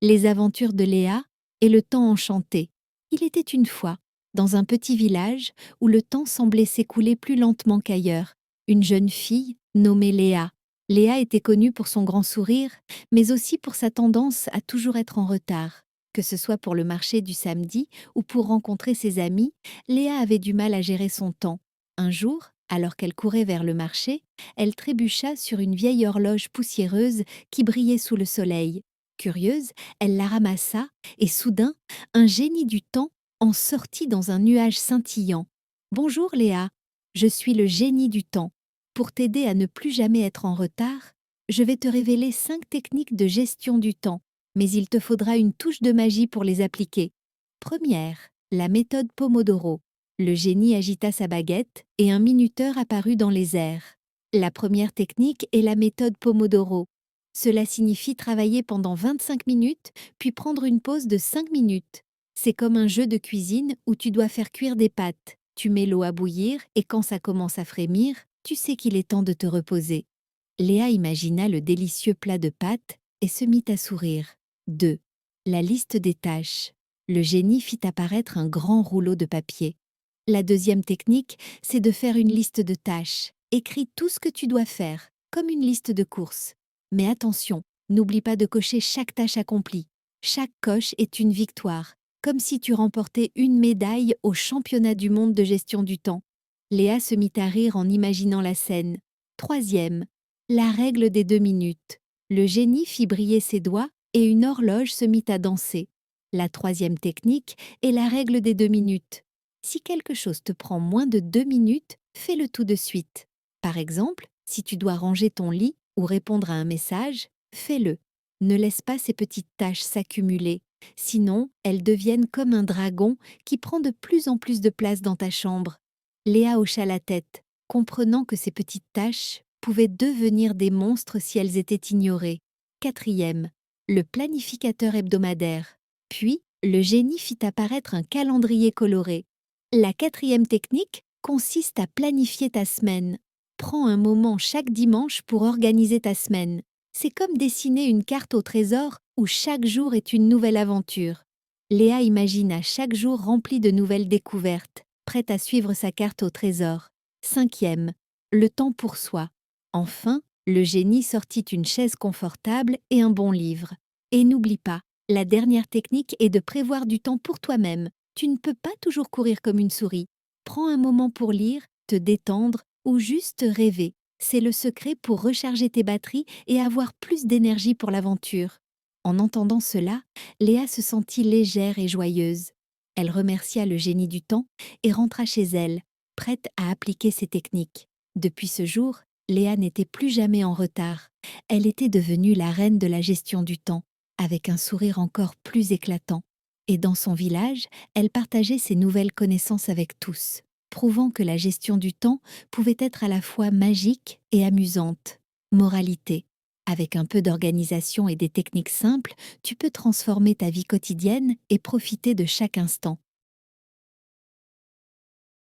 Les aventures de Léa et le temps enchanté. Il était une fois, dans un petit village où le temps semblait s'écouler plus lentement qu'ailleurs, une jeune fille nommée Léa. Léa était connue pour son grand sourire, mais aussi pour sa tendance à toujours être en retard. Que ce soit pour le marché du samedi ou pour rencontrer ses amis, Léa avait du mal à gérer son temps. Un jour, alors qu'elle courait vers le marché, elle trébucha sur une vieille horloge poussiéreuse qui brillait sous le soleil. Curieuse, elle la ramassa et soudain, un génie du temps en sortit dans un nuage scintillant. Bonjour Léa, je suis le génie du temps. Pour t'aider à ne plus jamais être en retard, je vais te révéler 5 techniques de gestion du temps, mais il te faudra une touche de magie pour les appliquer. Première, la méthode Pomodoro. Le génie agita sa baguette et un minuteur apparut dans les airs. La première technique est la méthode Pomodoro. Cela signifie travailler pendant 25 minutes, puis prendre une pause de 5 minutes. C'est comme un jeu de cuisine où tu dois faire cuire des pâtes. Tu mets l'eau à bouillir et quand ça commence à frémir, tu sais qu'il est temps de te reposer. Léa imagina le délicieux plat de pâtes et se mit à sourire. 2. La liste des tâches. Le génie fit apparaître un grand rouleau de papier. La deuxième technique, c'est de faire une liste de tâches. Écris tout ce que tu dois faire, comme une liste de courses. Mais attention, n'oublie pas de cocher chaque tâche accomplie. Chaque coche est une victoire, comme si tu remportais une médaille au championnat du monde de gestion du temps. Léa se mit à rire en imaginant la scène. Troisième, la règle des 2 minutes. Le génie fit briller ses doigts et une horloge se mit à danser. La troisième technique est la règle des 2 minutes. Si quelque chose te prend moins de 2 minutes, fais-le tout de suite. Par exemple, si tu dois ranger ton lit ou répondre à un message, fais-le. Ne laisse pas ces petites tâches s'accumuler, sinon elles deviennent comme un dragon qui prend de plus en plus de place dans ta chambre. Léa hocha la tête, comprenant que ces petites tâches pouvaient devenir des monstres si elles étaient ignorées. Quatrième, le planificateur hebdomadaire. Puis, le génie fit apparaître un calendrier coloré. La quatrième technique consiste à planifier ta semaine. Prends un moment chaque dimanche pour organiser ta semaine. C'est comme dessiner une carte au trésor où chaque jour est une nouvelle aventure. Léa imagina chaque jour rempli de nouvelles découvertes, prête à suivre sa carte au trésor. Cinquième, le temps pour soi. Enfin, le génie sortit une chaise confortable et un bon livre. Et n'oublie pas, la dernière technique est de prévoir du temps pour toi-même. Tu ne peux pas toujours courir comme une souris. Prends un moment pour lire, te détendre ou juste rêver. C'est le secret pour recharger tes batteries et avoir plus d'énergie pour l'aventure. En entendant cela, Léa se sentit légère et joyeuse. Elle remercia le génie du temps et rentra chez elle, prête à appliquer ses techniques. Depuis ce jour, Léa n'était plus jamais en retard. Elle était devenue la reine de la gestion du temps, avec un sourire encore plus éclatant. Et dans son village, elle partageait ses nouvelles connaissances avec tous, prouvant que la gestion du temps pouvait être à la fois magique et amusante. Moralité. Avec un peu d'organisation et des techniques simples, tu peux transformer ta vie quotidienne et profiter de chaque instant.